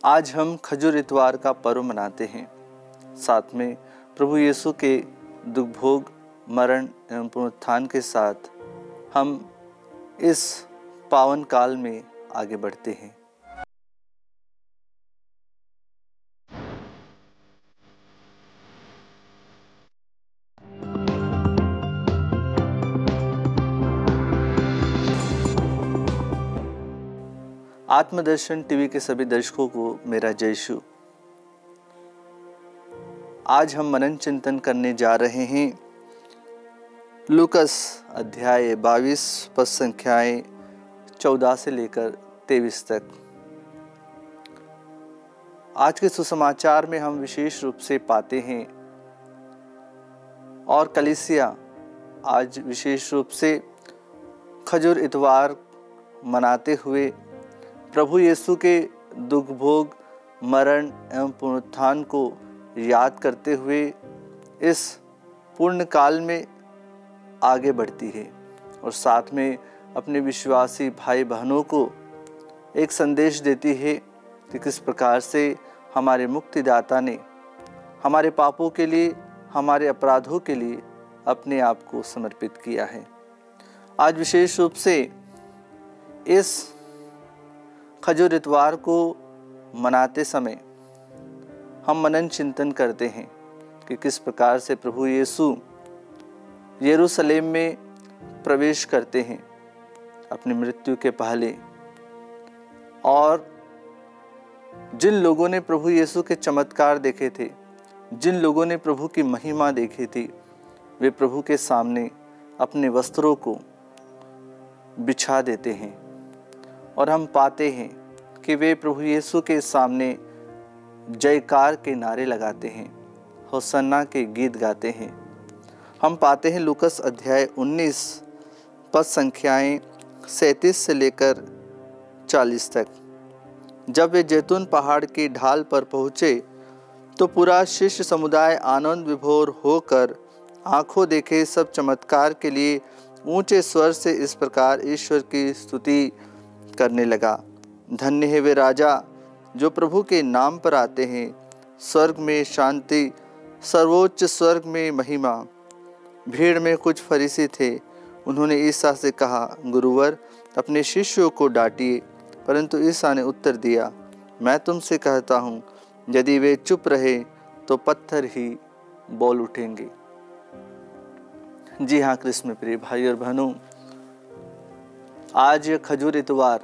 आज हम खजूर इतवार का पर्व मनाते हैं। साथ में प्रभु यीशु के दुख भोग, मरण एवं पुनरुत्थान के साथ हम इस पावन काल में आगे बढ़ते हैं। आत्मदर्शन टीवी के सभी दर्शकों को मेरा जय यीशु। आज हम मनन चिंतन करने जा रहे हैं लूकस अध्याय 22 पद संख्याएं 14 से लेकर 23 तक। आज के सुसमाचार में हम विशेष रूप से पाते हैं और कलीसिया आज विशेष रूप से खजूर इतवार मनाते हुए प्रभु यीशु के दुख भोग, मरण एवं पुनरुत्थान को याद करते हुए इस पूर्ण काल में आगे बढ़ती है और साथ में अपने विश्वासी भाई बहनों को एक संदेश देती है कि किस प्रकार से हमारे मुक्तिदाता ने हमारे पापों के लिए, हमारे अपराधों के लिए अपने आप को समर्पित किया है। आज विशेष रूप से इस खजूर इतवार को मनाते समय हम मनन चिंतन करते हैं कि किस प्रकार से प्रभु यीशु यरूशलेम में प्रवेश करते हैं अपनी मृत्यु के पहले, और जिन लोगों ने प्रभु यीशु के चमत्कार देखे थे, जिन लोगों ने प्रभु की महिमा देखी थी, वे प्रभु के सामने अपने वस्त्रों को बिछा देते हैं और हम पाते हैं कि वे प्रभु यीशु के सामने जयकार के नारे लगाते हैं, होसन्ना के गीत गाते हैं। हम पाते हैं लूकस अध्याय 19 पद संख्याएं 37 से लेकर 40 तक। जब वे जैतून पहाड़ की ढाल पर पहुँचे तो पूरा शिष्य समुदाय आनंद विभोर होकर आंखों देखे सब चमत्कार के लिए ऊंचे स्वर से इस प्रकार ईश्वर की स्तुति करने लगा। धन्य है वे राजा जो प्रभु के नाम पर आते हैं, स्वर्ग में शांति, सर्वोच्च स्वर्ग में महिमा। भीड़ में कुछ फरीसी थे, उन्होंने ईसा से कहा, गुरुवर अपने शिष्यों को डांटिए। परंतु ईसा ने उत्तर दिया, मैं तुमसे कहता हूँ यदि वे चुप रहे तो पत्थर ही बोल उठेंगे। जी हाँ कृष्ण में प्रिय भाई और बहनों, आज खजूर इतवार,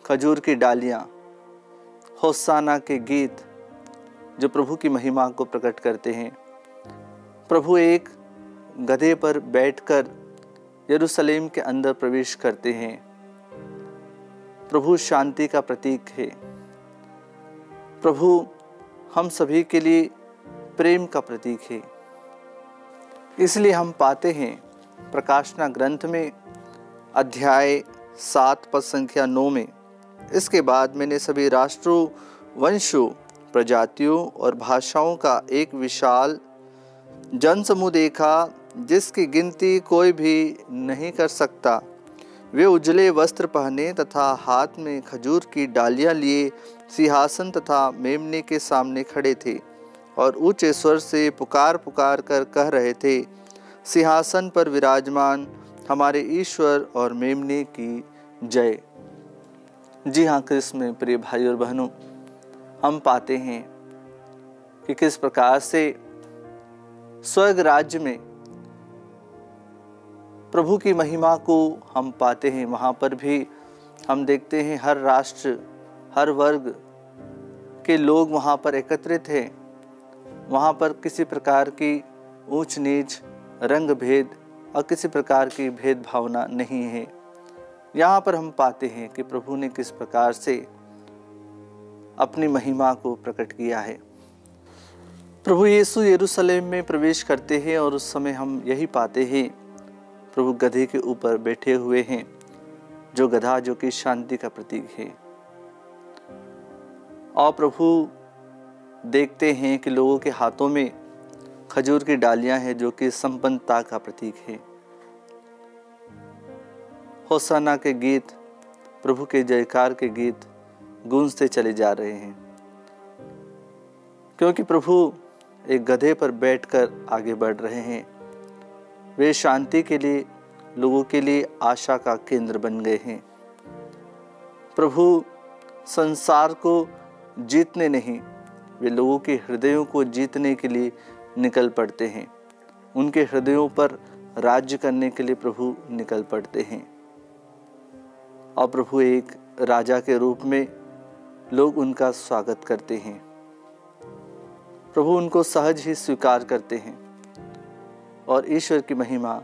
खजूर की डालियाँ, होसाना के गीत जो प्रभु की महिमा को प्रकट करते हैं। प्रभु एक गधे पर बैठकर यरूशलेम के अंदर प्रवेश करते हैं। प्रभु शांति का प्रतीक है। प्रभु हम सभी के लिए प्रेम का प्रतीक है। इसलिए हम पाते हैं प्रकाशना ग्रंथ में अध्याय 7 पद संख्या 9 में, इसके बाद मैंने सभी राष्ट्रों, वंशों, प्रजातियों और भाषाओं का एक विशाल जनसमूह देखा जिसकी गिनती कोई भी नहीं कर सकता। वे उजले वस्त्र पहने तथा हाथ में खजूर की डालियां लिए सिंहासन तथा मेमने के सामने खड़े थे और ऊंचे स्वर से पुकार पुकार कर कह रहे थे, सिंहासन पर विराजमान हमारे ईश्वर और मेमने की जय। जी हाँ कृष्ण में प्रिय भाई और बहनों, हम पाते हैं कि किस प्रकार से स्वर्ग राज्य में प्रभु की महिमा को हम पाते हैं। वहाँ पर भी हम देखते हैं हर राष्ट्र, हर वर्ग के लोग वहाँ पर एकत्रित हैं। वहाँ पर किसी प्रकार की ऊंच नीच, रंग भेद और किसी प्रकार की भेद भावना नहीं है। यहाँ पर हम पाते हैं कि प्रभु ने किस प्रकार से अपनी महिमा को प्रकट किया है। प्रभु यीशु यरूशलेम में प्रवेश करते हैं और उस समय हम यही पाते हैं, प्रभु गधे के ऊपर बैठे हुए हैं, जो गधा जो कि शांति का प्रतीक है। और प्रभु देखते हैं कि लोगों के हाथों में खजूर की डालियां हैं जो कि संपन्नता का प्रतीक है। होसाना के गीत, प्रभु के जयकार के गीत गूंजते चले जा रहे हैं। क्योंकि प्रभु एक गधे पर बैठकर आगे बढ़ रहे हैं। वे शांति के लिए, लोगों के लिए आशा का केंद्र बन गए हैं। प्रभु संसार को जीतने नहीं, वे लोगों के हृदयों को जीतने के लिए निकल पड़ते हैं। उनके हृदयों पर राज्य करने के लिए प्रभु निकल पड़ते हैं। और प्रभु एक राजा के रूप में लोग उनका स्वागत करते हैं। प्रभु उनको सहज ही स्वीकार करते हैं और ईश्वर की महिमा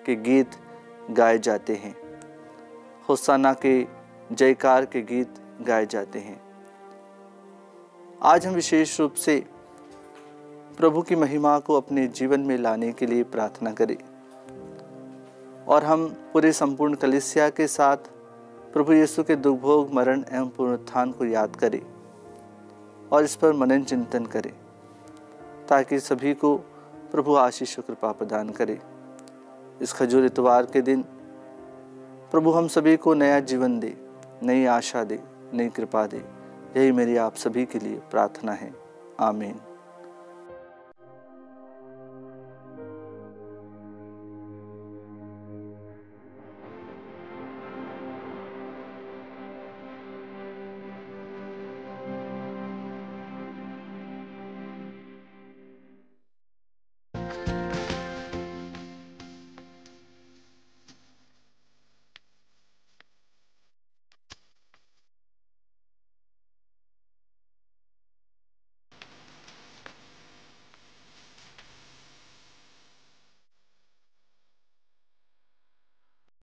के गीत गाए जाते हैं। होसाना के जयकार के गीत गाए जाते हैं। आज हम विशेष रूप से प्रभु की महिमा को अपने जीवन में लाने के लिए प्रार्थना करें और हम पूरे संपूर्ण कलीसिया के साथ प्रभु यीशु के दुख भोग, मरण एवं पुनरुत्थान को याद करें और इस पर मनन चिंतन करें, ताकि सभी को प्रभु आशीष और कृपा प्रदान करे। इस खजूर इतवार के दिन प्रभु हम सभी को नया जीवन दे, नई आशा दे, नई कृपा दे। यही मेरी आप सभी के लिए प्रार्थना है। आमीन।